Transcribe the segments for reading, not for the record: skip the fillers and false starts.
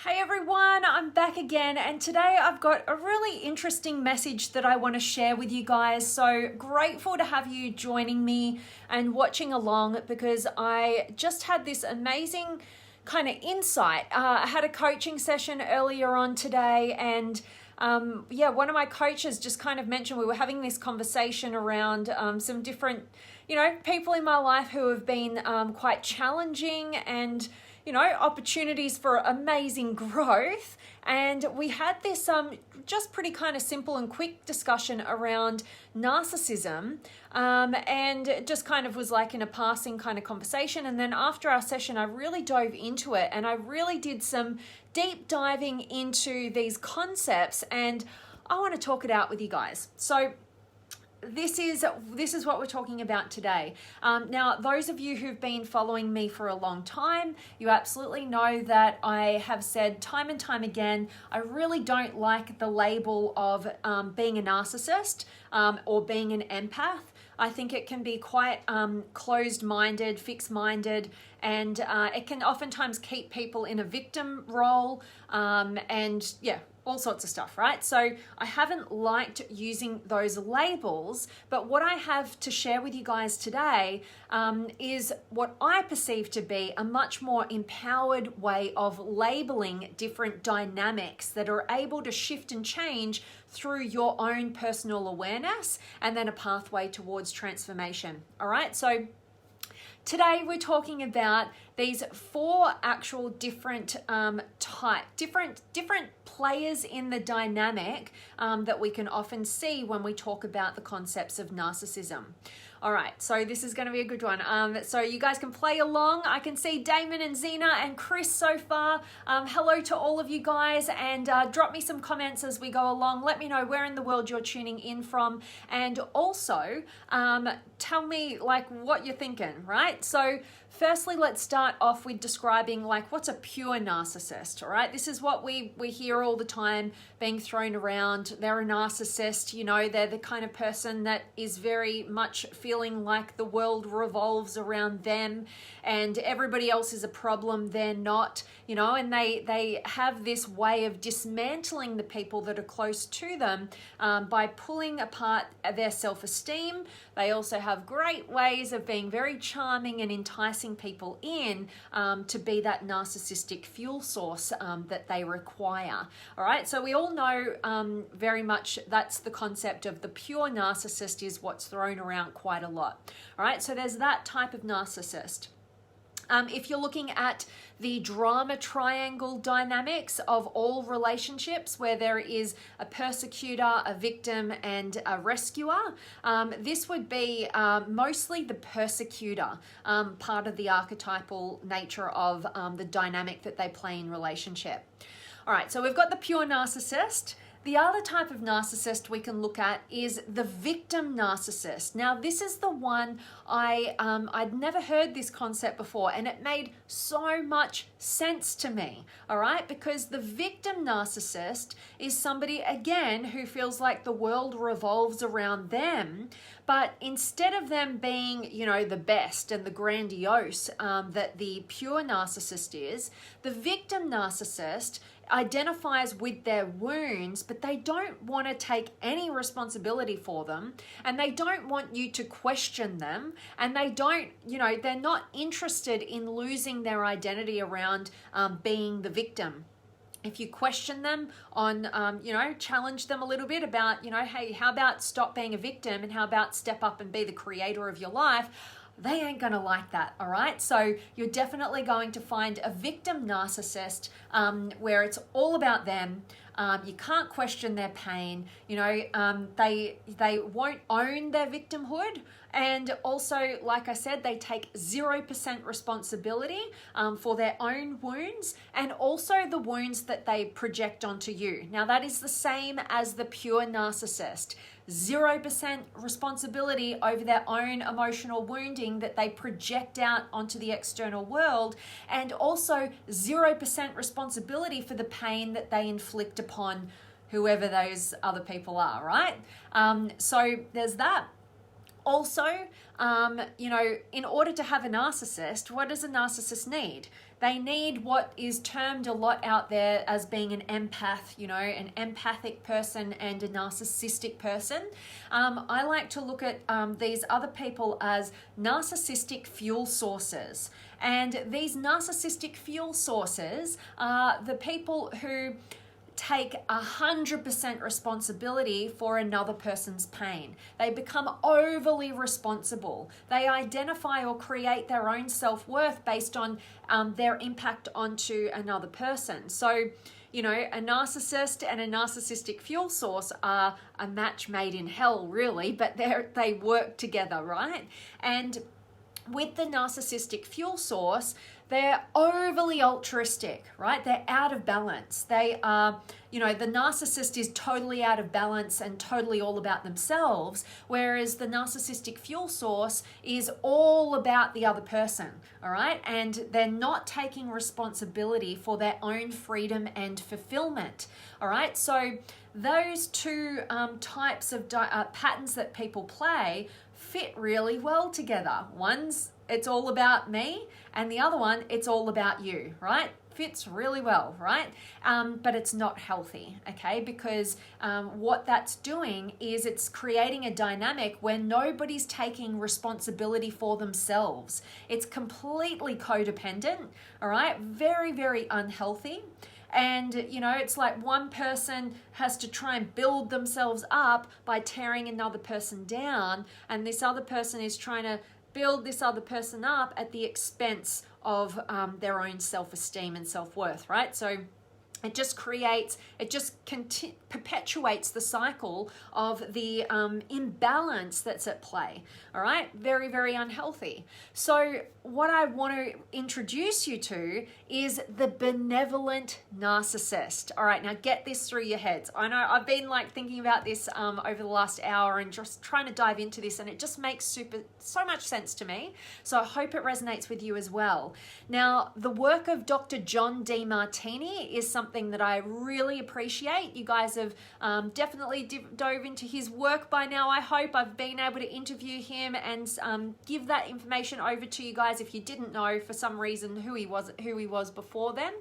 Hey everyone, I'm back again, and today I've got a really interesting message that I want to share with you guys. So grateful to have you joining me and watching along, because I just had this amazing kind of insight. I had a coaching session earlier on today, and one of my coaches just kind of mentioned we were having this conversation around some different, people in my life who have been quite challenging and opportunities for amazing growth. And we had this just pretty kind of simple and quick discussion around narcissism, and it just kind of was like in a passing kind of conversation. And then after our session, I really dove into it, and I really did some deep diving into these concepts, and I want to talk it out with you guys. So this is what we're talking about today. Now, those of you who've been following me for a long time, you absolutely know that I have said time and time again, I really don't like the label of being a narcissist or being an empath. I think it can be quite closed-minded, fixed-minded, and it can oftentimes keep people in a victim role, and all sorts of stuff, right? So I haven't liked using those labels, but what I have to share with you guys today is what I perceive to be a much more empowered way of labeling different dynamics that are able to shift and change through your own personal awareness and then a pathway towards transformation. All right, so today we're talking about these four actual different different players in the dynamic that we can often see when we talk about the concepts of narcissism. All right, so this is going to be a good one. So you guys can play along. I can see Damon and Zena and Chris so far. Hello to all of you guys, and drop me some comments as we go along. Let me know where in the world you're tuning in from, and also tell me what you're thinking, right? So firstly, let's start off with describing what's a pure narcissist, all right? This is what we hear all the time being thrown around. They're a narcissist, they're the kind of person that is very much feeling like the world revolves around them and everybody else is a problem, they're not, and they have this way of dismantling the people that are close to them by pulling apart their self-esteem. They also have great ways of being very charming and enticing people in to be that narcissistic fuel source that they require. All right, so we all know very much that's the concept of the pure narcissist is what's thrown around quite a lot. All right, so there's that type of narcissist. If you're looking at the drama triangle dynamics of all relationships where there is a persecutor, a victim, and a rescuer, this would be mostly the persecutor, part of the archetypal nature of the dynamic that they play in relationship. All right, so we've got the pure narcissist. The other type of narcissist we can look at is the victim narcissist. Now, this is the one I'd never heard this concept before, and it made so much sense to me, all right? Because the victim narcissist is somebody, again, who feels like the world revolves around them, but instead of them being, the best and the grandiose that the pure narcissist is, the victim narcissist identifies with their wounds, but they don't want to take any responsibility for them, and they don't want you to question them, and they don't, they're not interested in losing their identity around being the victim. If you question them on, challenge them a little bit about, hey, how about stop being a victim and how about step up and be the creator of your life? They ain't going to like that, all right? So you're definitely going to find a victim narcissist where it's all about them. You can't question their pain. They won't own their victimhood. And also, like I said, they take 0% responsibility for their own wounds and also the wounds that they project onto you. Now, that is the same as the pure narcissist. 0% responsibility over their own emotional wounding that they project out onto the external world, and also 0% responsibility for the pain that they inflict upon whoever those other people are, right? So there's that. Also, in order to have a narcissist, what does a narcissist need? They need what is termed a lot out there as being an empath, an empathic person and a narcissistic person. I like to look at these other people as narcissistic fuel sources. And these narcissistic fuel sources are the people who take 100% responsibility for another person's pain. They become overly responsible. They identify or create their own self-worth based on their impact onto another person. So, a narcissist and a narcissistic fuel source are a match made in hell, really, but they work together, right? And with the narcissistic fuel source, they're overly altruistic, right? They're out of balance. They are, the narcissist is totally out of balance and totally all about themselves, whereas the narcissistic fuel source is all about the other person, all right? And they're not taking responsibility for their own freedom and fulfillment, all right? So those two types of patterns that people play fit really well together. One's it's all about me, and the other one, it's all about you, right? Fits really well, right? But it's not healthy, okay? Because what that's doing is it's creating a dynamic where nobody's taking responsibility for themselves. It's completely codependent, all right? Very, very unhealthy. And, it's like one person has to try and build themselves up by tearing another person down, and this other person is trying to build this other person up at the expense of their own self-esteem and self-worth, right? So it just perpetuates the cycle of the imbalance that's at play, all right? Very, very unhealthy. So what I want to introduce you to is the benevolent narcissist. All right, now get this through your heads. I know I've been thinking about this over the last hour and just trying to dive into this, and it just makes so much sense to me. So I hope it resonates with you as well. Now, the work of Dr. John Demartini is something that I really appreciate. You guys have definitely dove into his work by now. I hope I've been able to interview him and give that information over to you guys if you didn't know for some reason who he was before then.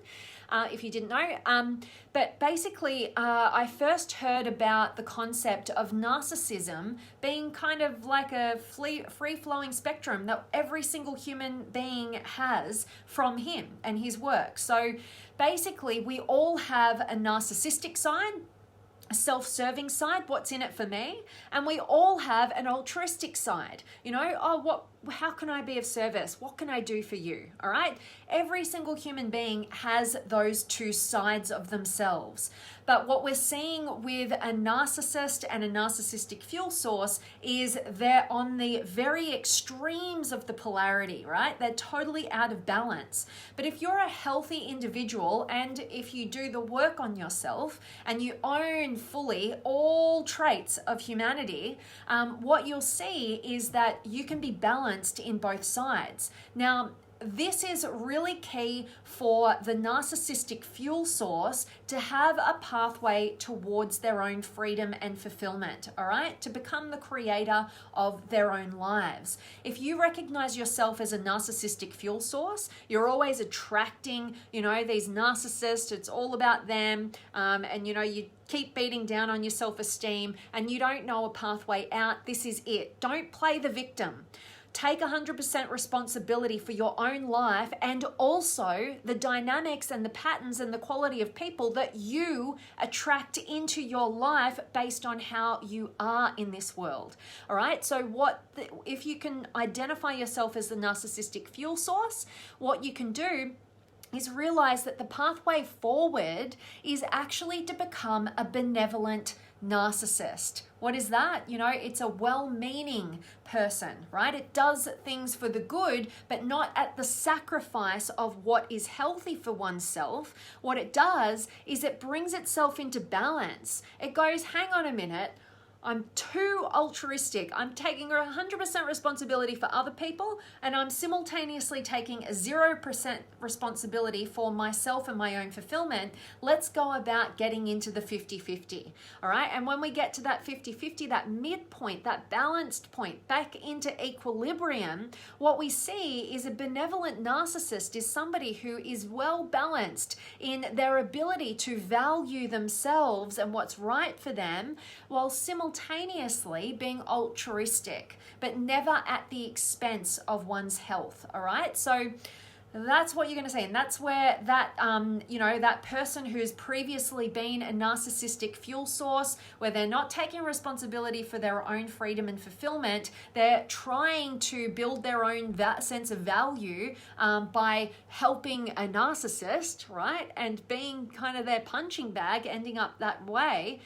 If you didn't know. But basically, I first heard about the concept of narcissism being kind of like a free-flowing spectrum that every single human being has from him and his work. So basically, we all have a narcissistic side, a self-serving side, what's in it for me, and we all have an altruistic side. How can I be of service? What can I do for you? All right. Every single human being has those two sides of themselves. But what we're seeing with a narcissist and a narcissistic fuel source is they're on the very extremes of the polarity, right? They're totally out of balance. But if you're a healthy individual and if you do the work on yourself and you own fully all traits of humanity, what you'll see is that you can be balanced in both sides. Now, this is really key for the narcissistic fuel source to have a pathway towards their own freedom and fulfillment, all right? To become the creator of their own lives. If you recognize yourself as a narcissistic fuel source, you're always attracting, these narcissists, it's all about them, and you keep beating down on your self-esteem and you don't know a pathway out, this is it. Don't play the victim. Take 100% responsibility for your own life and also the dynamics and the patterns and the quality of people that you attract into your life based on how you are in this world. All right. So if you can identify yourself as the narcissistic fuel source, what you can do is realize that the pathway forward is actually to become a benevolent narcissist. What is that? It's a well-meaning person, right? It does things for the good, but not at the sacrifice of what is healthy for oneself. What it does is it brings itself into balance. It goes, hang on a minute, I'm too altruistic. I'm taking 100% responsibility for other people, and I'm simultaneously taking 0% responsibility for myself and my own fulfillment. Let's go about getting into the 50-50. All right. And when we get to that 50-50, that midpoint, that balanced point, back into equilibrium, what we see is a benevolent narcissist is somebody who is well balanced in their ability to value themselves and what's right for them, while simultaneously being altruistic, but never at the expense of one's health. All right. So that's what you're going to see. And that's where that, that person who's previously been a narcissistic fuel source, where they're not taking responsibility for their own freedom and fulfillment, they're trying to build their own sense of value by helping a narcissist, right? And being kind of their punching bag, ending up that way.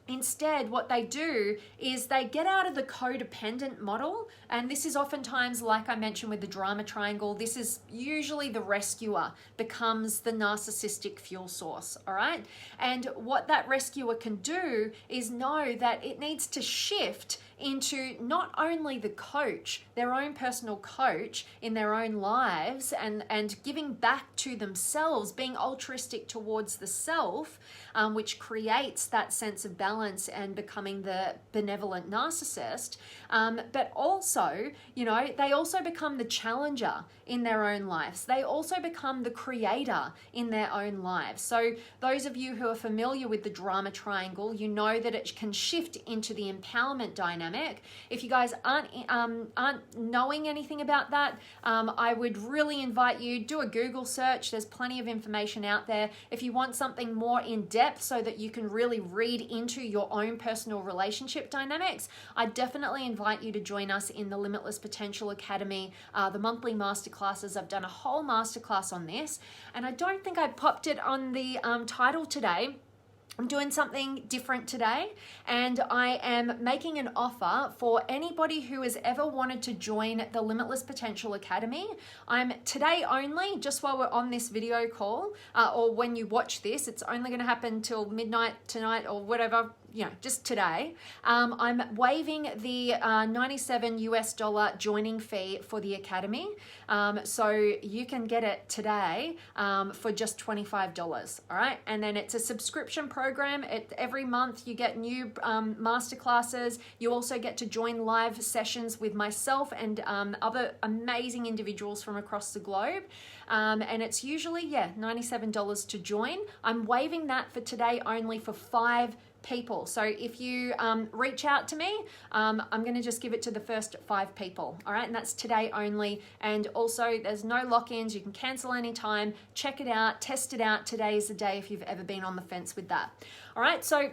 Instead, what they do is they get out of the codependent model. And this is oftentimes, like I mentioned with the drama triangle, this is usually the rescuer becomes the narcissistic fuel source, all right? And what that rescuer can do is know that it needs to shift into not only the coach, their own personal coach in their own lives, and giving back to themselves, being altruistic towards the self, which creates that sense of balance and becoming the benevolent narcissist. But also, they also become the challenger in their own lives. They also become the creator in their own lives. So those of you who are familiar with the drama triangle, you know that it can shift into the empowerment dynamic. If you guys aren't knowing anything about that, I would really invite you, do a Google search. There's plenty of information out there. If you want something more in depth so that you can really read into your own personal relationship dynamics, I definitely invite you to join us in the Limitless Potential Academy, the monthly masterclasses. I've done a whole masterclass on this, and I don't think I popped it on the title today. I'm doing something different today, and I am making an offer for anybody who has ever wanted to join the Limitless Potential Academy. I'm today only, just while we're on this video call, or when you watch this, it's only going to happen till midnight tonight or whatever, just today. I'm waiving the $97 joining fee for the Academy. So you can get it today for just $25. All right. And then it's a subscription program. Every month you get new masterclasses. You also get to join live sessions with myself and other amazing individuals from across the globe. And it's usually, $97 to join. I'm waiving that for today only for 5 people. So if you reach out to me, I'm going to just give it to the first 5 people. All right. And that's today only. And also there's no lock-ins. You can cancel anytime. Check it out. Test it out. Today is the day if you've ever been on the fence with that. All right. So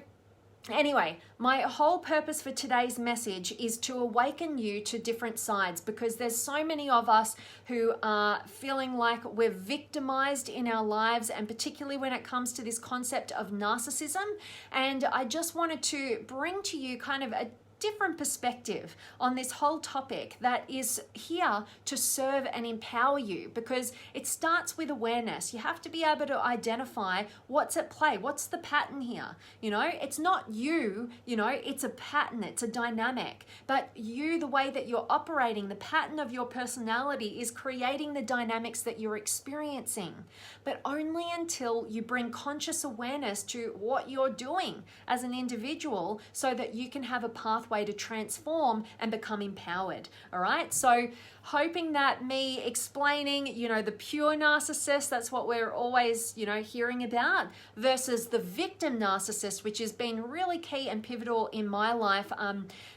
anyway, my whole purpose for today's message is to awaken you to different sides, because there's so many of us who are feeling like we're victimized in our lives, and particularly when it comes to this concept of narcissism. And I just wanted to bring to you kind of a different perspective on this whole topic that is here to serve and empower you, because it starts with awareness. You have to be able to identify what's at play. What's the pattern here? It's not you, it's a pattern, it's a dynamic, but you, the way that you're operating, the pattern of your personality is creating the dynamics that you're experiencing, but only until you bring conscious awareness to what you're doing as an individual, so that you can have a pathway to transform and become empowered. All right. So hoping that me explaining, the pure narcissist, that's what we're always, hearing about, versus the victim narcissist, which has been really key and pivotal in my life,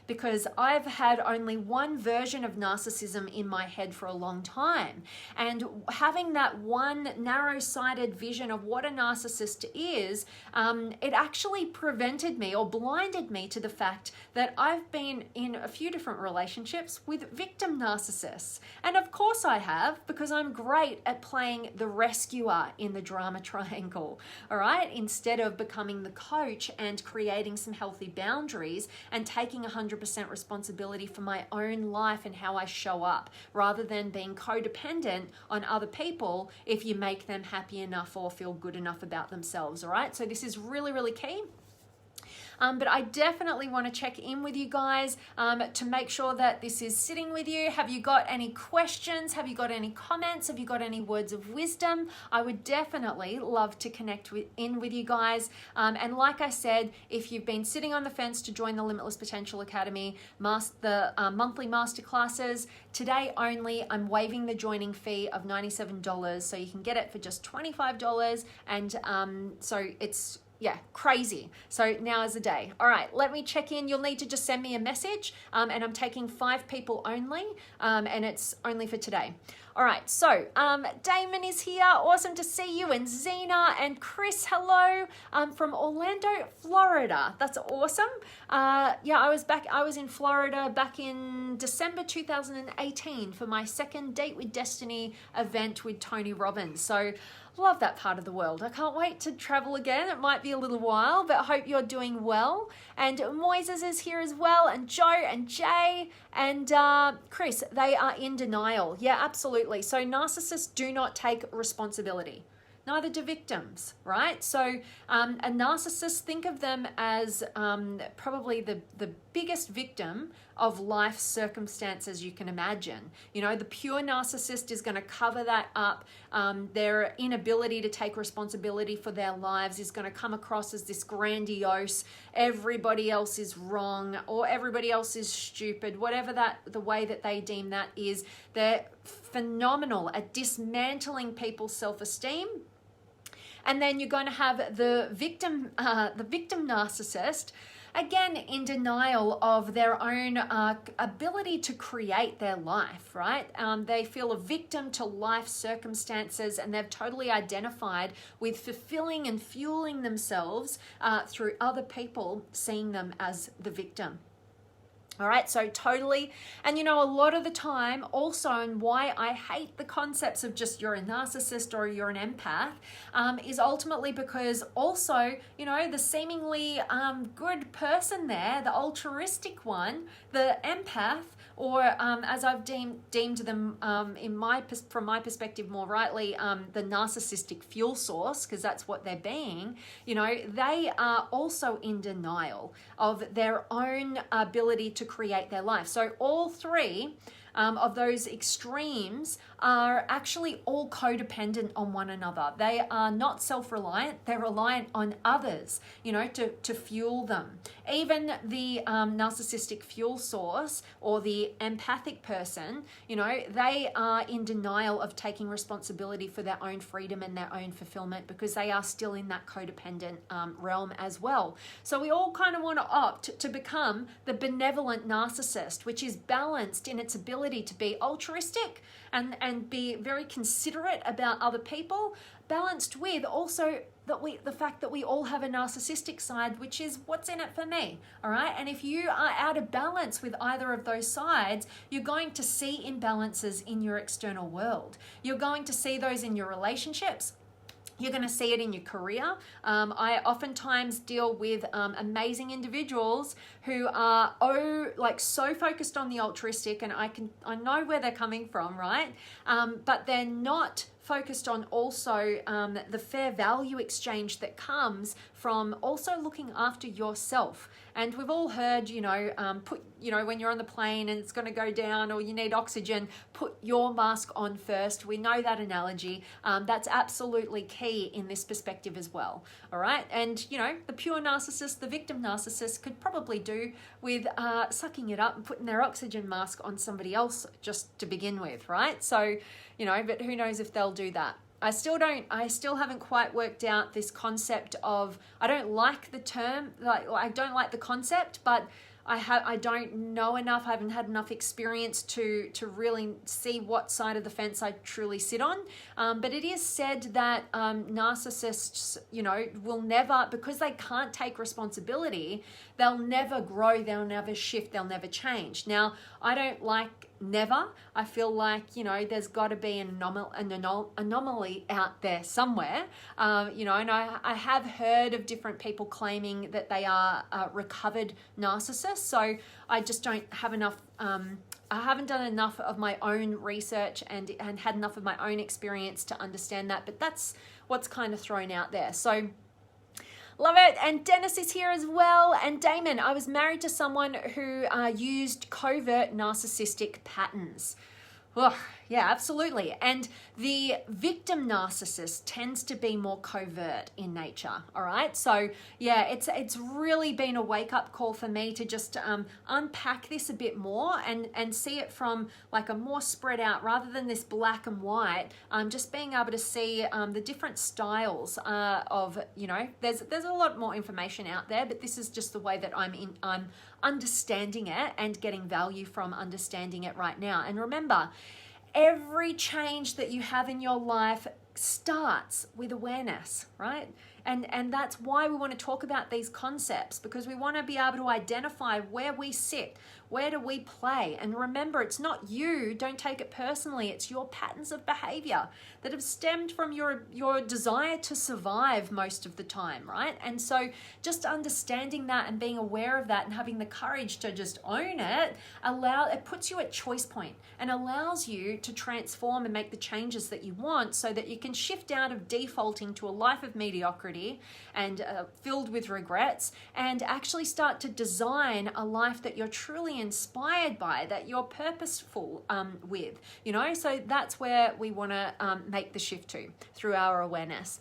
because I've had only one version of narcissism in my head for a long time. And having that one narrow-sighted vision of what a narcissist is, it actually prevented me or blinded me to the fact that I've been in a few different relationships with victim narcissists. And of course I have, because I'm great at playing the rescuer in the drama triangle, all right? Instead of becoming the coach and creating some healthy boundaries and taking 100% responsibility for my own life and how I show up, rather than being codependent on other people if you make them happy enough or feel good enough about themselves, all right? So this is really, really key. but I definitely want to check in with you guys to make sure that this is sitting with you. Have you got any questions? Have you got any comments? Have you got any words of wisdom? I would definitely love to connect with you guys. And like I said, if you've been sitting on the fence to join the Limitless Potential Academy, the monthly masterclasses, today only, I'm waiving the joining fee of $97, so you can get it for just $25. And so it's, yeah, crazy. So now is the day. All right, let me check in. You'll need to just send me a message, and I'm taking 5 people only, and it's only for today. All right, so Damon is here. Awesome to see you. And Zena and Chris, hello, from Orlando, Florida. That's awesome. Yeah, I was in Florida back in December 2018 for my second Date with Destiny event with Tony Robbins. So love that part of the world. I can't wait to travel again. It might be a little while, but I hope you're doing well. And Moises is here as well, and Joe and Jay and Chris, they are in denial. Yeah, absolutely. So narcissists do not take responsibility. Neither do victims, right? So a narcissist, think of them as probably the biggest victim of life circumstances you can imagine. You know, the pure narcissist is going to cover that up. Their inability to take responsibility for their lives is going to come across as this grandiose, everybody else is wrong or everybody else is stupid, whatever the way that they deem that is. They're phenomenal at dismantling people's self-esteem. And then you're going to have the victim narcissist, again, in denial of their own ability to create their life, right? They feel a victim to life circumstances, and they've totally identified with fulfilling and fueling themselves through other people seeing them as the victim. All right, so totally. And you know, a lot of the time also, and why I hate the concepts of just you're a narcissist or you're an empath, is ultimately because also, you know, the seemingly good person there, the altruistic one, the empath, or as I've deemed them from my perspective more rightly, the narcissistic fuel source, because that's what they're being, you know, they are also in denial of their own ability to create their life. So all three of those extremes are actually all codependent on one another. They are not self-reliant, they're reliant on others, you know, to fuel them. Even the narcissistic fuel source or the empathic person, you know, they are in denial of taking responsibility for their own freedom and their own fulfillment because they are still in that codependent realm as well. So we all kind of want to opt to become the benevolent narcissist, which is balanced in its ability to be altruistic and be very considerate about other people, balanced with also the fact that we all have a narcissistic side, which is what's in it for me, all right? And if you are out of balance with either of those sides, you're going to see imbalances in your external world. You're going to see those in your relationships. You're going to see it in your career. I oftentimes deal with amazing individuals who are so focused on the altruistic, and I know where they're coming from, right? But they're not focused on also the fair value exchange that comes from also looking after yourself. And we've all heard, when you're on the plane and it's going to go down or you need oxygen, put your mask on first. We know that analogy. That's absolutely key in this perspective as well. All right. And, the pure narcissist, the victim narcissist could probably do with sucking it up and putting their oxygen mask on somebody else just to begin with. Right. So, but who knows if they'll do that. I still haven't quite worked out this concept of, I don't like the term, I don't like the concept, but I don't know enough, I haven't had enough experience to really see what side of the fence I truly sit on. But it is said that narcissists, will never, because they can't take responsibility, they'll never grow, they'll never shift, they'll never change. Now, I don't like never. I feel like, there's got to be an anomaly out there somewhere. And I have heard of different people claiming that they are recovered narcissists. So I just don't have enough, I haven't done enough of my own research and had enough of my own experience to understand that. But that's what's kind of thrown out there. So Love it. And Dennis is here as well. And Damon, I was married to someone who used covert narcissistic patterns. Oh, yeah, absolutely. And the victim narcissist tends to be more covert in nature. All right. So yeah, it's really been a wake up call for me to just unpack this a bit more and see it from like a more spread out rather than this black and white. Just being able to see the different styles of, you know, there's a lot more information out there, but this is just the way that I'm understanding it and getting value from understanding it right now. And remember, every change that you have in your life starts with awareness, right? And that's why we want to talk about these concepts, because we want to be able to identify where we sit, where do we play. And remember, it's not you, don't take it personally, it's your patterns of behavior that have stemmed from your desire to survive most of the time, right? And so just understanding that and being aware of that and having the courage to just own it, it puts you at choice point and allows you to transform and make the changes that you want so that you can shift out of defaulting to a life of mediocrity and filled with regrets, and actually start to design a life that you're truly inspired by, that you're purposeful with, you know. So that's where we want to make the shift to through our awareness.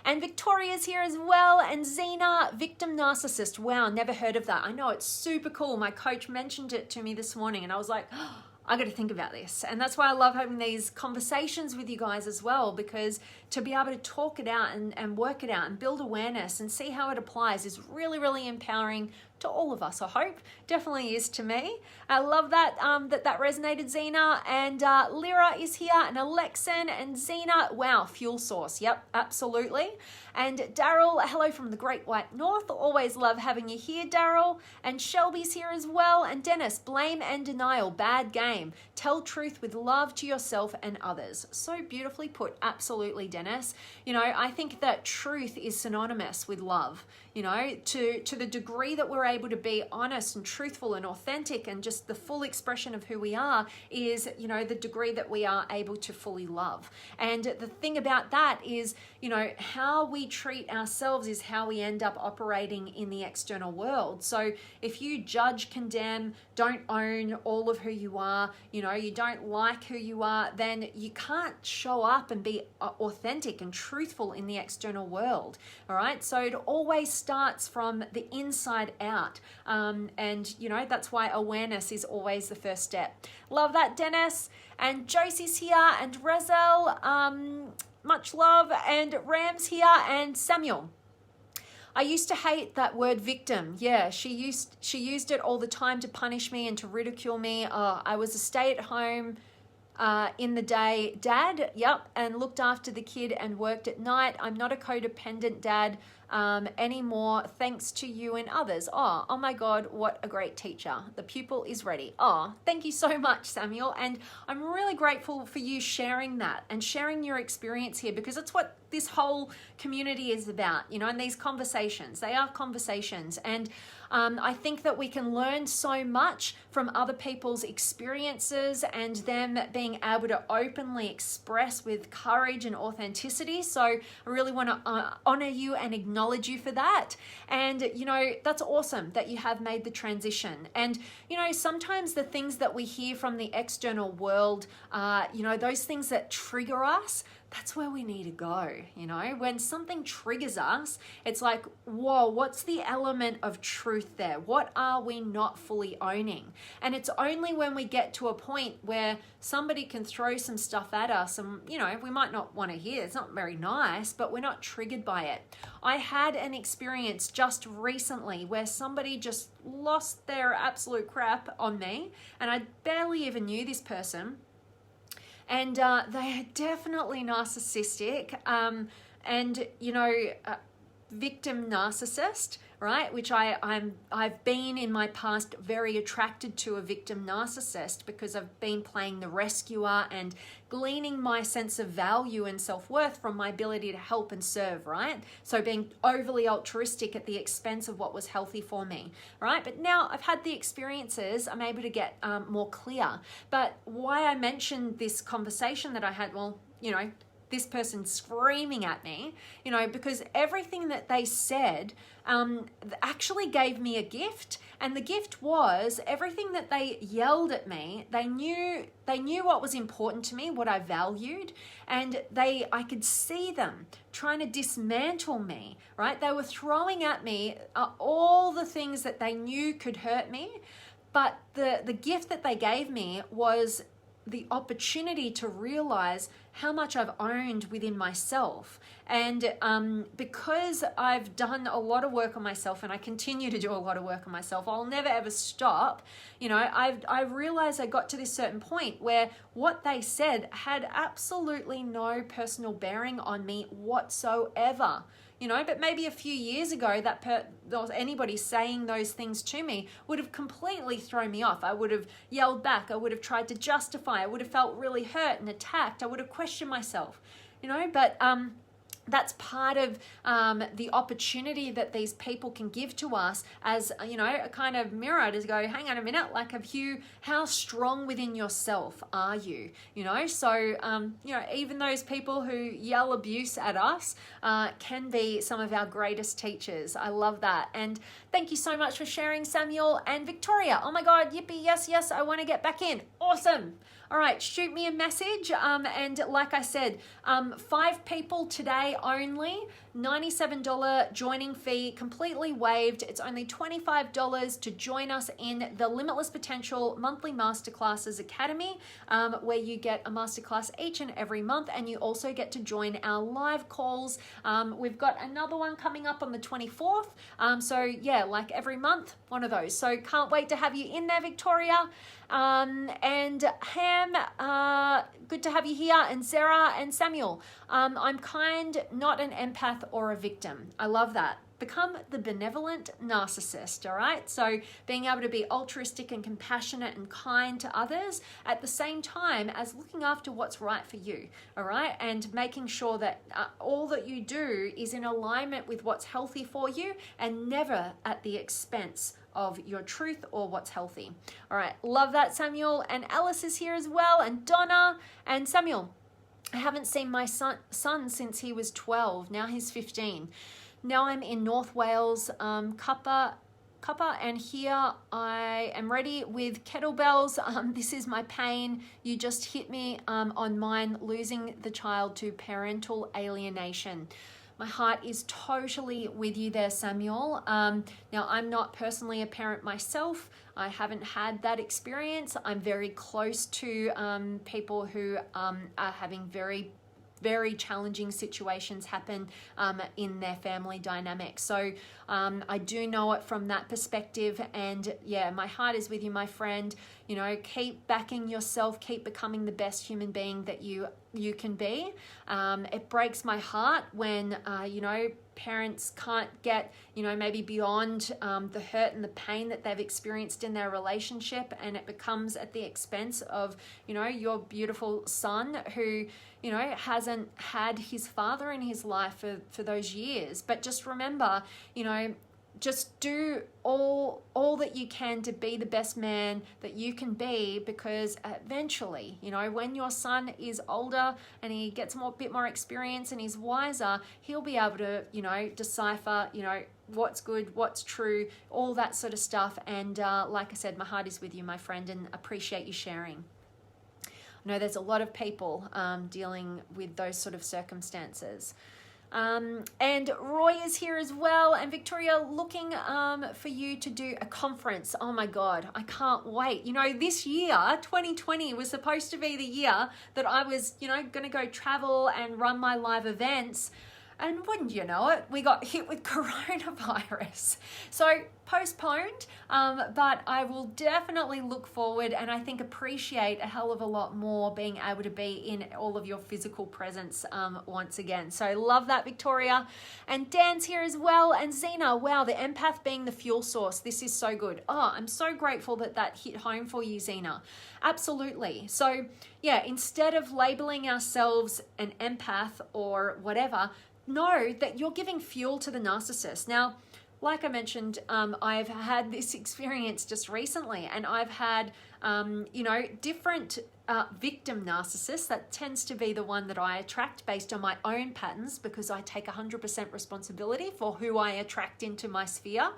And Victoria's here as well, and Zena, victim narcissist. Wow, never heard of that. I know, it's super cool. My coach mentioned it to me this morning and I was like, oh, I got to think about this. And that's why I love having these conversations with you guys as well, because to be able to talk it out and work it out and build awareness and see how it applies is really, really empowering to all of us, I hope. Definitely is to me. I love that that resonated, Zena. And Lyra is here, and Alexan and Zena. Wow, fuel source. Yep, absolutely. And Daryl, hello from the Great White North. Always love having you here, Daryl. And Shelby's here as well. And Dennis, blame and denial, bad game. Tell truth with love to yourself and others. So beautifully put. Absolutely, Dennis. You know, I think that truth is synonymous with love. You know, to the degree that we're able to be honest and truthful and authentic and just the full expression of who we are is, you know, the degree that we are able to fully love. And the thing about that is, you know, how we treat ourselves is how we end up operating in the external world. So if you judge, condemn, don't own all of who you are, you know, you don't like who you are, then you can't show up and be authentic and truthful in the external world. All right. So it always starts from the inside out. And, you know, that's why awareness is always the first step. Love that, Dennis. And Josie's here, and Rezel, much love, and Ram's here, and Samuel. I used to hate that word victim. Yeah, she used it all the time to punish me and to ridicule me. I was a stay-at-home in the day dad, yep, and looked after the kid and worked at night. I'm not a codependent dad anymore, thanks to you and others. Oh my God, what a great teacher. The pupil is ready. Oh, thank you so much, Samuel. And I'm really grateful for you sharing that and sharing your experience here, because it's what this whole community is about, you know, and these conversations, they are conversations. And I think that we can learn so much from other people's experiences and them being able to openly express with courage and authenticity. So I really want to honor you and acknowledge you for that. And, you know, that's awesome that you have made the transition. And, you know, sometimes the things that we hear from the external world, you know, those things that trigger us, that's where we need to go. You know, when something triggers us, it's like, whoa, what's the element of truth there? What are we not fully owning? And it's only when we get to a point where somebody can throw some stuff at us and, you know, we might not want to hear, it's not very nice, but we're not triggered by it. I had an experience just recently where somebody just lost their absolute crap on me, and I barely even knew this person. And they are definitely narcissistic, and, you know, victim narcissist, right? Which I've been in my past very attracted to a victim narcissist, because I've been playing the rescuer and gleaning my sense of value and self-worth from my ability to help and serve, right? So being overly altruistic at the expense of what was healthy for me, right? But now I've had the experiences, I'm able to get more clear. But why I mentioned this conversation that I had, well, you know, this person screaming at me, you know, because everything that they said actually gave me a gift. And the gift was everything that they yelled at me. They knew what was important to me, what I valued, and I could see them trying to dismantle me, right? They were throwing at me all the things that they knew could hurt me, but the gift that they gave me was the opportunity to realize how much I've owned within myself. And because I've done a lot of work on myself, and I continue to do a lot of work on myself, I'll never ever stop. You know, I realized I got to this certain point where what they said had absolutely no personal bearing on me whatsoever. You know, but maybe a few years ago, anybody saying those things to me would have completely thrown me off. I would have yelled back. I would have tried to justify. I would have felt really hurt and attacked. I would have questioned myself, you know, but that's part of the opportunity that these people can give to us as, you know, a kind of mirror to go, hang on a minute, like, how strong within yourself are you? You know, so, you know, even those people who yell abuse at us can be some of our greatest teachers. I love that. And thank you so much for sharing, Samuel and Victoria. Oh my God, yippee, yes, I want to get back in. Awesome. All right, shoot me a message. And like I said, 5 people today only, $97 joining fee, completely waived. It's only $25 to join us in the Limitless Potential Monthly Masterclasses Academy, where you get a masterclass each and every month, and you also get to join our live calls. We've got another one coming up on the 24th. So yeah, like every month, one of those. So can't wait to have you in there, Victoria. And Ham, good to have you here, and Sarah and Samuel. I'm kind, not an empath or a victim. I love that. Become the benevolent narcissist, all right? So being able to be altruistic and compassionate and kind to others at the same time as looking after what's right for you, all right? And making sure that all that you do is in alignment with what's healthy for you and never at the expense of your truth or what's healthy. All right, love that, Samuel. And Alice is here as well, and Donna and Samuel. I haven't seen my son since he was 12. Now he's 15. Now I'm in North Wales, Cuppa, and here I am ready with kettlebells. This is my pain. You just hit me on mine, losing the child to parental alienation. My heart is totally with you there, Samuel. Now, I'm not personally a parent myself. I haven't had that experience. I'm very close to people who are having very, very challenging situations happen in their family dynamic. So I do know it from that perspective. And yeah, my heart is with you, my friend. You know, keep backing yourself, keep becoming the best human being that you can be. It breaks my heart when, you know, parents can't get, you know, maybe beyond the hurt and the pain that they've experienced in their relationship, and it becomes at the expense of, you know, your beautiful son who, you know, hasn't had his father in his life for those years. But just remember, you know, just do all that you can to be the best man that you can be, because eventually, you know, when your son is older and he gets a bit more experience and he's wiser, he'll be able to, you know, decipher, you know, what's good, what's true, all that sort of stuff. And like I said, my heart is with you, my friend, and appreciate you sharing. I know there's a lot of people dealing with those sort of circumstances. And Roy is here as well, and Victoria, looking for you to do a conference. Oh my God, I can't wait. You know, this year, 2020, was supposed to be the year that I was, you know, going to go travel and run my live events. And wouldn't you know it, we got hit with coronavirus. So postponed, but I will definitely look forward and I think appreciate a hell of a lot more being able to be in all of your physical presence once again. So love that, Victoria. And Dan's here as well. And Zena, wow, the empath being the fuel source. This is so good. Oh, I'm so grateful that hit home for you, Zena. Absolutely. So yeah, instead of labeling ourselves an empath or whatever, know that you're giving fuel to the narcissist. Now, like I mentioned, I've had this experience just recently, and I've had, different victim narcissists. That tends to be the one that I attract based on my own patterns, because I take 100% responsibility for who I attract into my sphere,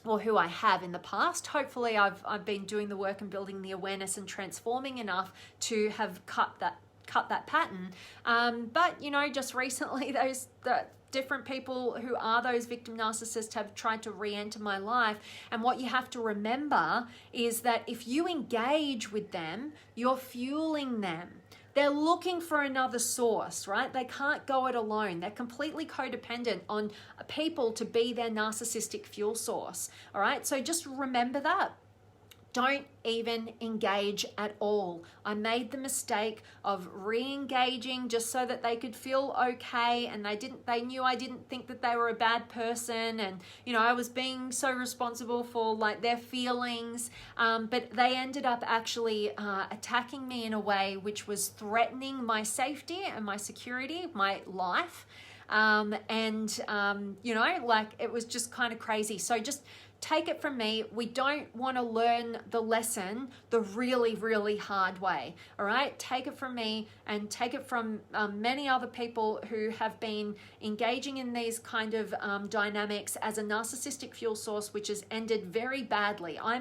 or who I have in the past. Hopefully I've been doing the work and building the awareness and transforming enough to have cut that pattern. But just recently the different people who are those victim narcissists have tried to re-enter my life. And what you have to remember is that if you engage with them, you're fueling them. They're looking for another source, right? They can't go it alone. They're completely codependent on people to be their narcissistic fuel source, all right? So just remember that. Don't even engage at all. I made the mistake of re-engaging just so that they could feel okay, and they knew I didn't think that they were a bad person, and I was being so responsible for like their feelings, but they ended up actually attacking me in a way which was threatening my safety and my security, my life, it was just kind of crazy. So just take it from me, we don't want to learn the lesson the really, really hard way, all right? Take it from me, and take it from many other people who have been engaging in these kind of dynamics as a narcissistic fuel source, which has ended very badly. I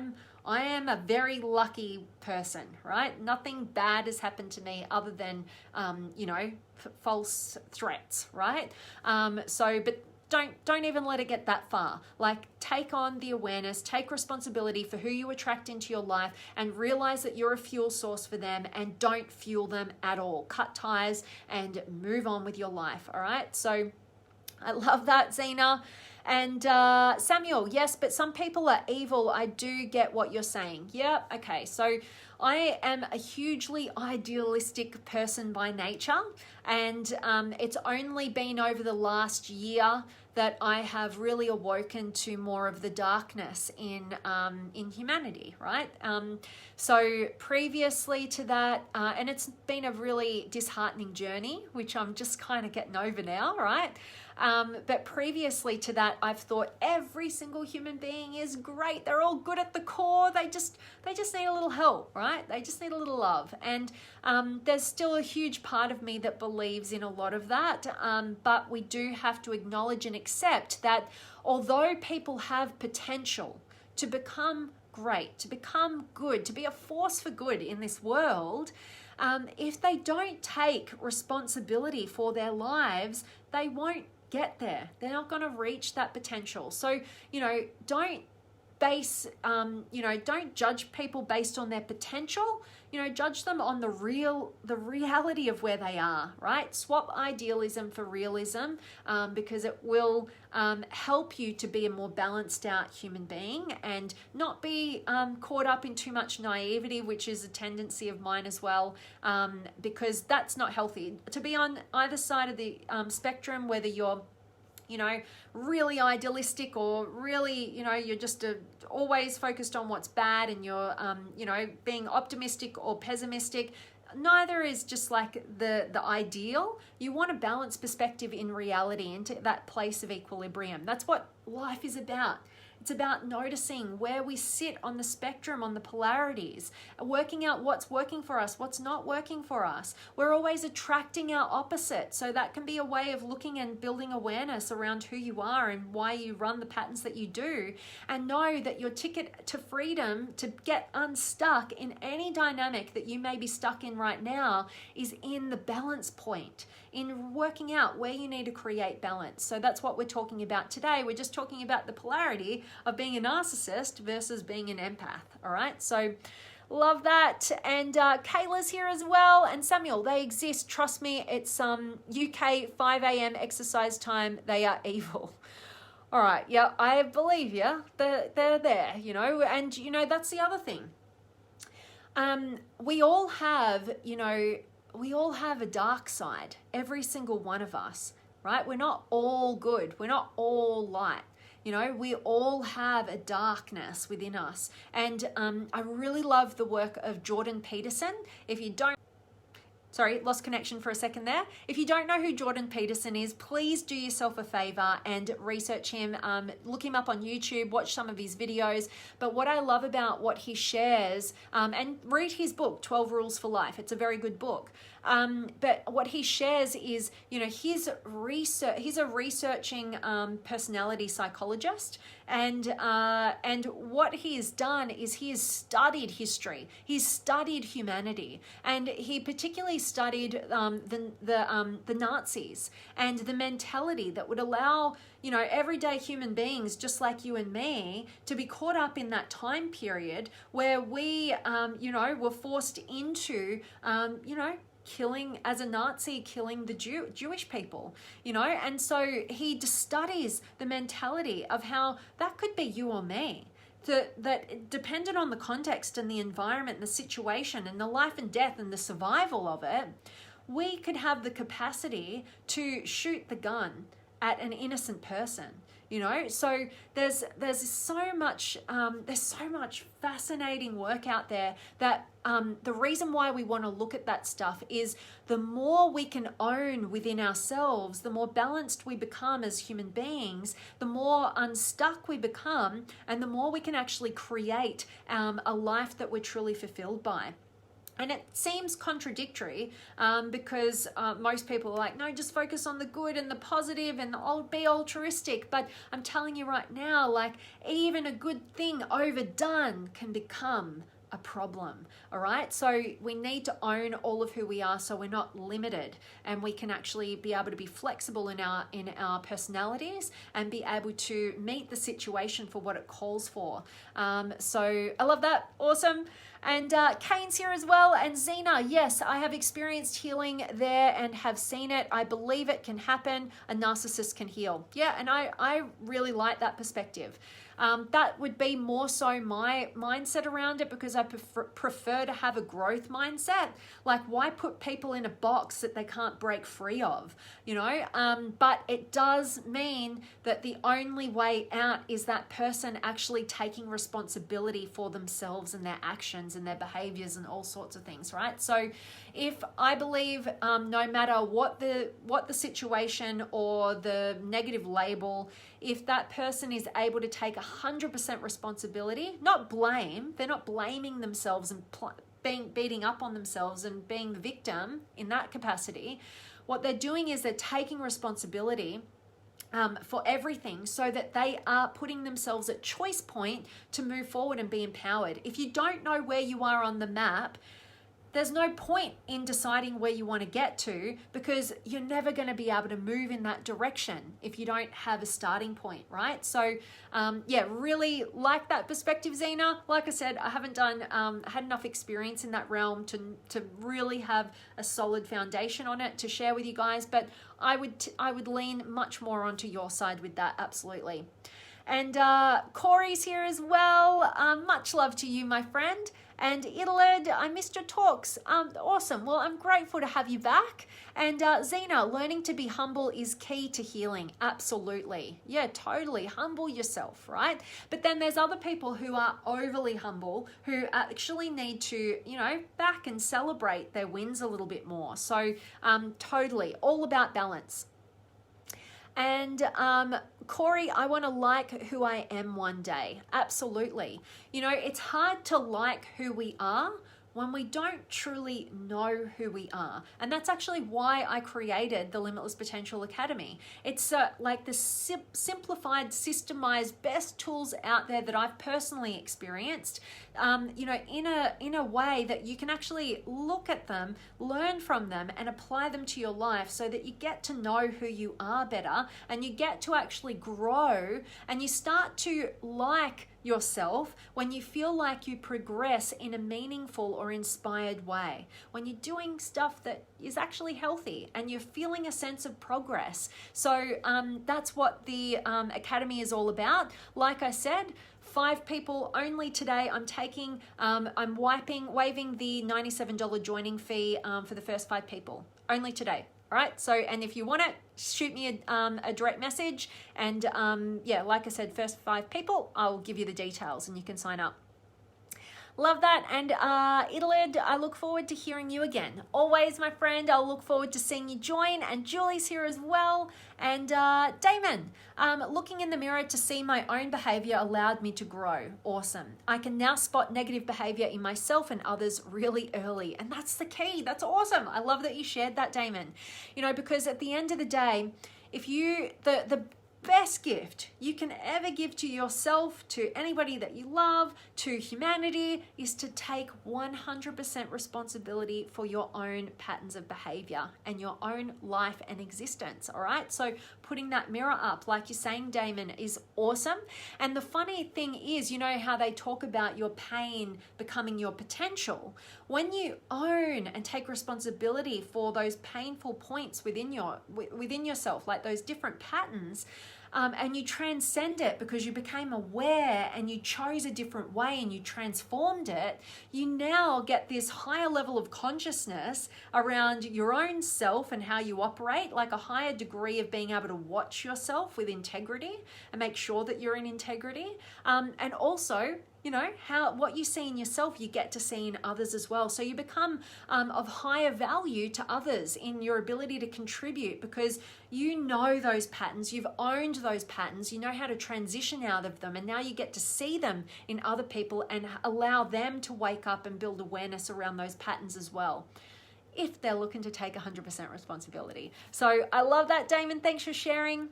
am a very lucky person, right? Nothing bad has happened to me other than, false threats, right? But don't even let it get that far. Like, take on the awareness, take responsibility for who you attract into your life, and realize that you're a fuel source for them, and don't fuel them at all. Cut ties and move on with your life, all right? So I love that, Zena. And Samuel, yes, but some people are evil. I do get what you're saying. Yeah, okay. So I am a hugely idealistic person by nature, and it's only been over the last year that I have really awoken to more of the darkness in humanity, right? So previously to that, and it's been a really disheartening journey, which I'm just kind of getting over now, right? But previously to that, I've thought every single human being is great. They're all good at the core. They just need a little help, right? They just need a little love. And there's still a huge part of me that believes in a lot of that. But we do have to acknowledge and accept that although people have potential to become great, to become good, to be a force for good in this world, if they don't take responsibility for their lives, they won't get there. They're not going to reach that potential. So, don't don't judge people based on their potential. Judge them on the reality of where they are, right? Swap idealism for realism, because it will help you to be a more balanced out human being, and not be caught up in too much naivety, which is a tendency of mine as well, because that's not healthy. To be on either side of the spectrum, whether you're really idealistic, or really, you're just always focused on what's bad, and you're, being optimistic or pessimistic. Neither is just like the ideal. You want a balanced perspective in reality, into that place of equilibrium. That's what life is about. It's about noticing where we sit on the spectrum, on the polarities, working out what's working for us, what's not working for us. We're always attracting our opposite. So that can be a way of looking and building awareness around who you are and why you run the patterns that you do. And know that your ticket to freedom, to get unstuck in any dynamic that you may be stuck in right now, is in the balance point, in working out where you need to create balance. So that's what we're talking about today. We're just talking about the polarity of being a narcissist versus being an empath. All right, so love that. And Kayla's here as well, and Samuel. They exist, trust me. It's UK 5 a.m. exercise time. They are evil. All right, yeah, I believe you. They're there, and that's the other thing. We all have a dark side, every single one of us, right? We're not all good. We're not all light. We all have a darkness within us. And I really love the work of Jordan Peterson. If you don't, Sorry, lost connection for a second there. If you don't know who Jordan Peterson is, please do yourself a favor and research him. Look him up on YouTube, watch some of his videos. But what I love about what he shares, and read his book, 12 Rules for Life. It's a very good book. But what he shares is, his research. He's a researching personality psychologist, and what he has done is he has studied history. He's studied humanity, and he particularly studied the Nazis and the mentality that would allow everyday human beings just like you and me to be caught up in that time period where we were forced into killing as a Nazi, killing the Jewish people, and so he studies the mentality of how that could be you or me. That depended on the context and the environment and the situation and the life and death and the survival of it, we could have the capacity to shoot the gun at an innocent person. So there's so much fascinating work out there that the reason why we want to look at that stuff is the more we can own within ourselves, the more balanced we become as human beings, the more unstuck we become, and the more we can actually create a life that we're truly fulfilled by. And it seems contradictory because most people are like, no, just focus on the good and the positive and be altruistic. But I'm telling you right now, like even a good thing overdone can become a problem. All right. So we need to own all of who we are so we're not limited, and we can actually be able to be flexible in our personalities and be able to meet the situation for what it calls for. So I love that. Awesome. And Kane's here as well. And Zena, yes, I have experienced healing there and have seen it. I believe it can happen. A narcissist can heal. Yeah, and I really like that perspective. That would be more so my mindset around it, because I prefer to have a growth mindset. Like, why put people in a box that they can't break free of, but it does mean that the only way out is that person actually taking responsibility for themselves and their actions and their behaviors and all sorts of things, right? So if I believe no matter what the situation or the negative label, if that person is able to take 100% responsibility, not blame, they're not blaming themselves and beating up on themselves and being the victim in that capacity, what they're doing is they're taking responsibility for everything, so that they are putting themselves at choice point to move forward and be empowered. If you don't know where you are on the map, there's no point in deciding where you want to get to, because you're never going to be able to move in that direction if you don't have a starting point, right? So really like that perspective, Zena. Like I said, I haven't had enough experience in that realm to really have a solid foundation on it to share with you guys, but I would lean much more onto your side with that, absolutely. And Corey's here as well. Much love to you, my friend. And Idelid, I missed your talks. Awesome. Well, I'm grateful to have you back. And Zena, learning to be humble is key to healing. Absolutely. Yeah, totally. Humble yourself, right? But then there's other people who are overly humble, who actually need to, back and celebrate their wins a little bit more. So totally. All about balance. And Corey, I want to like who I am one day. Absolutely. It's hard to like who we are when we don't truly know who we are. And that's actually why I created the Limitless Potential Academy. It's like the simplified, systemized, best tools out there that I've personally experienced, in a way that you can actually look at them, learn from them, and apply them to your life, so that you get to know who you are better, and you get to actually grow, and you start to like yourself when you feel like you progress in a meaningful or inspired way, when you're doing stuff that is actually healthy and you're feeling a sense of progress. So that's what the Academy is all about. Like I said, 5 people only today. I'm waiving the $97 joining fee for the first 5 people only today. All right. So, and if you want it, shoot me a direct message. And like I said, first 5 people, I'll give you the details and you can sign up. Love that. And Idlid, I look forward to hearing you again. Always, my friend, I'll look forward to seeing you join. And Julie's here as well. And Damon, looking in the mirror to see my own behavior allowed me to grow. Awesome. I can now spot negative behavior in myself and others really early. And that's the key. That's awesome. I love that you shared that, Damon. You know, because at the end of the day, if you, the best gift you can ever give to yourself, to anybody that you love, to humanity, is to take 100% responsibility for your own patterns of behavior and your own life and existence. All right, so putting that mirror up, like you're saying, Damon, is awesome. And the funny thing is, you know how they talk about your pain becoming your potential. When you own and take responsibility for those painful points within yourself, like those different patterns, and you transcend it because you became aware and you chose a different way and you transformed it, you now get this higher level of consciousness around your own self and how you operate, like a higher degree of being able to watch yourself with integrity and make sure that you're in integrity. And also, you know, what you see in yourself, you get to see in others as well. So you become of higher value to others in your ability to contribute because you know those patterns, you've owned those patterns, you know how to transition out of them, and now you get to see them in other people and allow them to wake up and build awareness around those patterns as well, if they're looking to take 100% responsibility. So I love that, Damon. Thanks for sharing.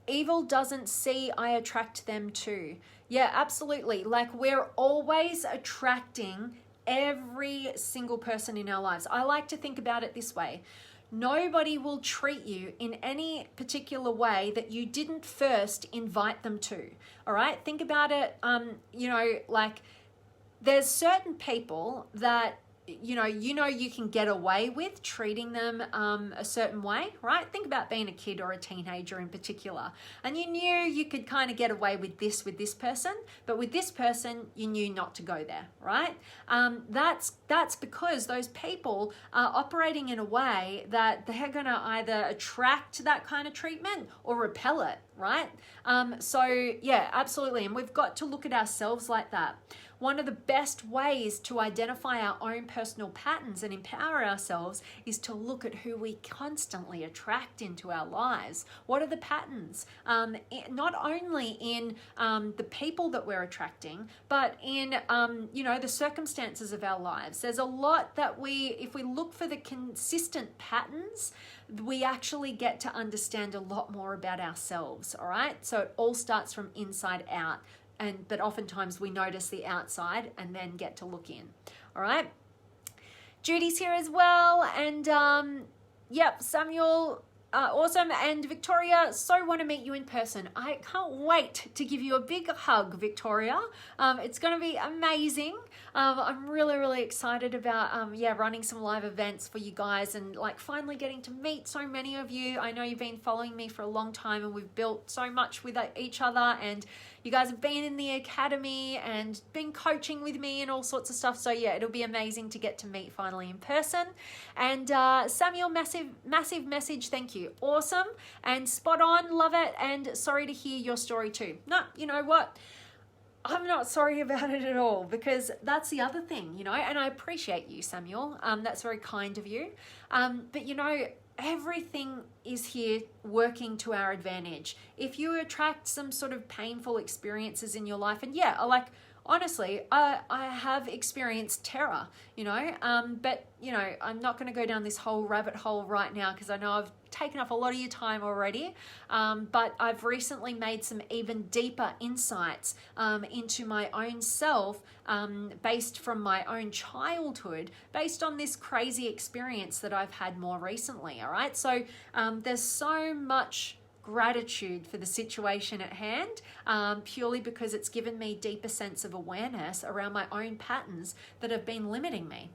Evil doesn't see, I attract them too. Yeah, absolutely. Like, we're always attracting every single person in our lives. I like to think about it this way. Nobody will treat you in any particular way that you didn't first invite them to. All right? Think about it, you know, like there's certain people that you know you can get away with treating them a certain way, right? Think about being a kid or a teenager in particular, and you knew you could kind of get away with this person, but with this person you knew not to go there, right? That's because those people are operating in a way that they're going to either attract that kind of treatment or repel it, right? So yeah, absolutely. And we've got to look at ourselves like that. One of the best ways to identify our own personal patterns and empower ourselves is to look at who we constantly attract into our lives. What are the patterns? Not only in the people that we're attracting, but in you know, the circumstances of our lives. There's a lot that if we look for the consistent patterns, we actually get to understand a lot more about ourselves. All right, so it all starts from inside out. But oftentimes we notice the outside and then get to look in. All right. Judy's here as well. And yep, Samuel, awesome. And Victoria, so want to meet you in person. I can't wait to give you a big hug, Victoria. It's going to be amazing. I'm really, really excited about running some live events for you guys and like finally getting to meet so many of you. I know you've been following me for a long time and we've built so much with each other, and you guys have been in the academy and been coaching with me and all sorts of stuff. So yeah, it'll be amazing to get to meet finally in person. And Samuel, massive message. Thank you. Awesome. And spot on. Love it. And sorry to hear your story too. No, you know what? I'm not sorry about it at all, because that's the other thing, you know, and I appreciate you, Samuel. That's very kind of you. But you know, everything is here working to our advantage. If you attract some sort of painful experiences in your life, and yeah, like honestly, I have experienced terror, you know, but you know, I'm not going to go down this whole rabbit hole right now because I know I've taken up a lot of your time already, but I've recently made some even deeper insights into my own self, based from my own childhood, based on this crazy experience that I've had more recently. All right, so there's so much gratitude for the situation at hand, purely because it's given me deeper sense of awareness around my own patterns that have been limiting me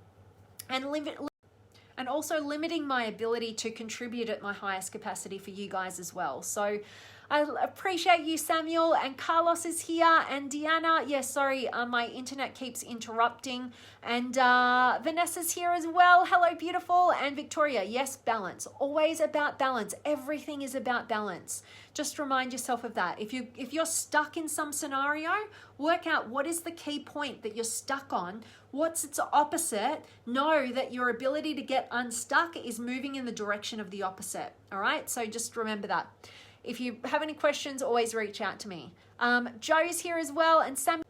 and also limiting my ability to contribute at my highest capacity for you guys as well. So I appreciate you, Samuel, and Carlos is here, and Deanna. Yes, sorry, my internet keeps interrupting. And Vanessa's here as well. Hello, beautiful. And Victoria, yes, balance. Always about balance. Everything is about balance. Just remind yourself of that. If you're stuck in some scenario, work out what is the key point that you're stuck on. What's its opposite? Know that your ability to get unstuck is moving in the direction of the opposite. All right, so just remember that. If you have any questions, always reach out to me. Joe's here as well, and Sam.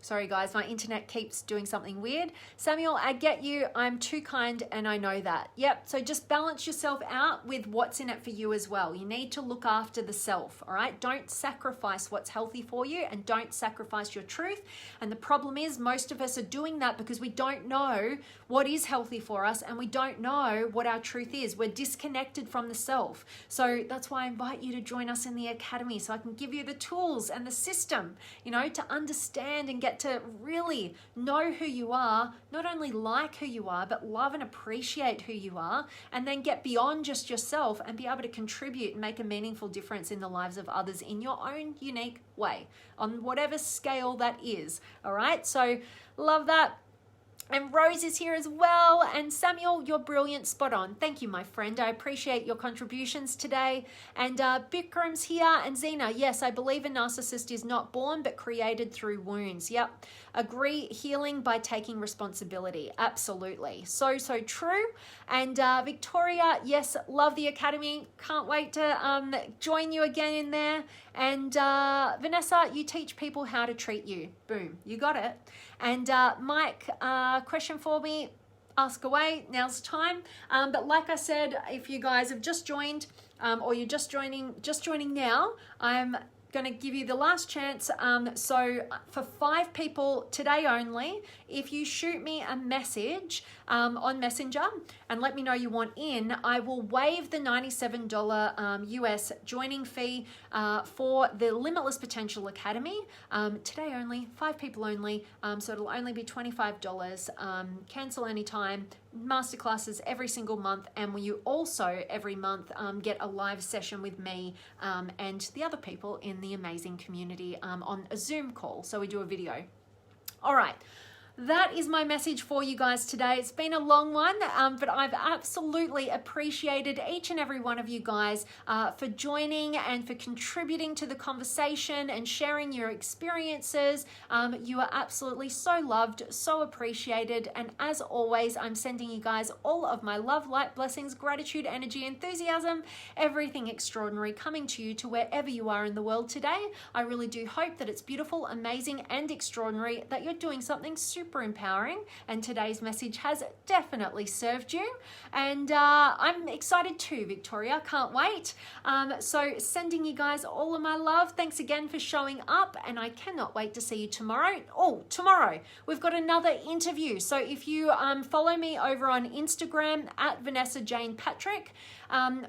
Sorry guys, my internet keeps doing something weird. Samuel, I get you. I'm too kind and I know that. Yep, so just balance yourself out with what's in it for you as well. You need to look after the self, all right? Don't sacrifice what's healthy for you and don't sacrifice your truth. And the problem is most of us are doing that because we don't know what is healthy for us and we don't know what our truth is. We're disconnected from the self. So that's why I invite you to join us in the academy so I can give you the tools and the system, you know, to understand and get to really know who you are, not only like who you are, but love and appreciate who you are, and then get beyond just yourself and be able to contribute and make a meaningful difference in the lives of others in your own unique way, on whatever scale that is. All right, so love that. And Rose is here as well. And Samuel, you're brilliant, spot on. Thank you, my friend. I appreciate your contributions today. And Bikram's here. And Zena, yes, I believe a narcissist is not born, but created through wounds. Yep. Agree, healing by taking responsibility. Absolutely. So, so true. And Victoria, yes, love the academy. Can't wait to join you again in there. And Vanessa, you teach people how to treat you. Boom, you got it. And Mike, question for me, ask away, now's the time. But like I said, if you guys have just joined or you're just joining now, I'm going to give you the last chance. So for 5 people today only, if you shoot me a message on Messenger and let me know you want in, I will waive the $97 US joining fee for the Limitless Potential Academy. Today only, 5 people only, so it'll only be $25. Cancel anytime. Masterclasses every single month, and you also every month get a live session with me and the other people in the amazing community on a Zoom call. So we do a video. All right. That is my message for you guys today. It's been a long one, but I've absolutely appreciated each and every one of you guys for joining and for contributing to the conversation and sharing your experiences. You are absolutely so loved, so appreciated. And as always, I'm sending you guys all of my love, light, blessings, gratitude, energy, enthusiasm, everything extraordinary coming to you to wherever you are in the world today. I really do hope that it's beautiful, amazing, and extraordinary, that you're doing something super empowering, and today's message has definitely served you. And I'm excited too, Victoria. Can't wait. So sending you guys all of my love. Thanks again for showing up, and I cannot wait to see you tomorrow. Oh, tomorrow we've got another interview. So if you follow me over on Instagram at Vanessa Jane Patrick,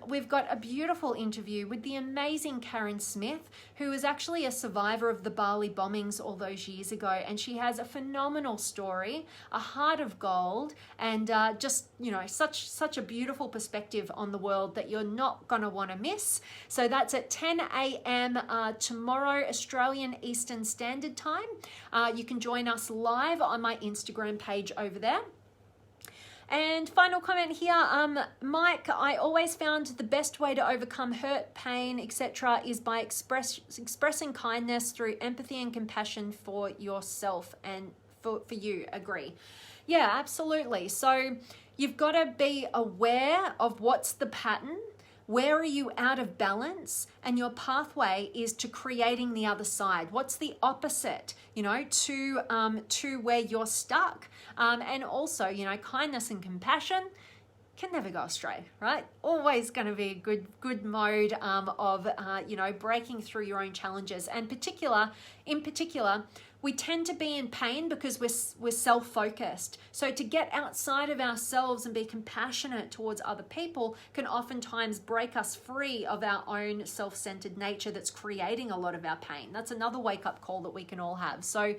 we've got a beautiful interview with the amazing Curran Smith, who is actually a survivor of the Bali bombings all those years ago, and she has a phenomenal story, a heart of gold, and just, you know, such a beautiful perspective on the world that you're not going to want to miss. So that's at 10 a.m. Tomorrow, Australian Eastern Standard Time. You can join us live on my Instagram page over there. And final comment here, Mike, I always found the best way to overcome hurt, pain, etc. is by expressing kindness through empathy and compassion for yourself and for you. Agree. Yeah, absolutely. So you've got to be aware of what's the pattern. Where are you out of balance? And your pathway is to creating the other side. What's the opposite, you know, to where you're stuck? And also, you know, kindness and compassion can never go astray, right? Always going to be a good mode of, you know, breaking through your own challenges. And in particular, we tend to be in pain because we're self-focused. So to get outside of ourselves and be compassionate towards other people can oftentimes break us free of our own self-centered nature that's creating a lot of our pain. That's another wake-up call that we can all have. So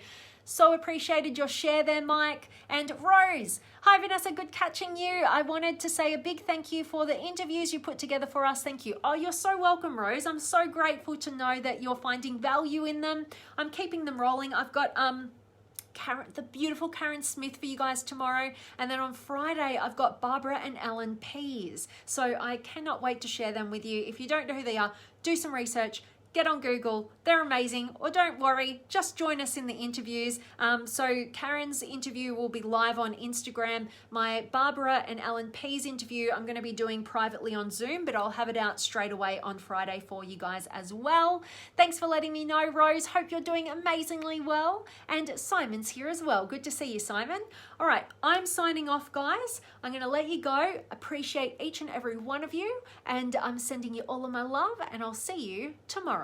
So appreciated your share there, Mike. And Rose, hi Vanessa, good catching you. I wanted to say a big thank you for the interviews you put together for us. Thank you. Oh, you're so welcome, Rose. I'm so grateful to know that you're finding value in them. I'm keeping them rolling. I've got the beautiful Curran Smith for you guys tomorrow. And then on Friday, I've got Barbara and Alan Pease. So I cannot wait to share them with you. If you don't know who they are, do some research. Get on Google, they're amazing, or don't worry, just join us in the interviews. So Karen's interview will be live on Instagram. My Barbara and Alan P's interview I'm going to be doing privately on Zoom, but I'll have it out straight away on Friday for you guys as well. Thanks for letting me know, Rose. Hope you're doing amazingly well. And Simon's here as well. Good to see you, Simon. All right, I'm signing off, guys. I'm going to let you go. Appreciate each and every one of you, and I'm sending you all of my love, and I'll see you tomorrow.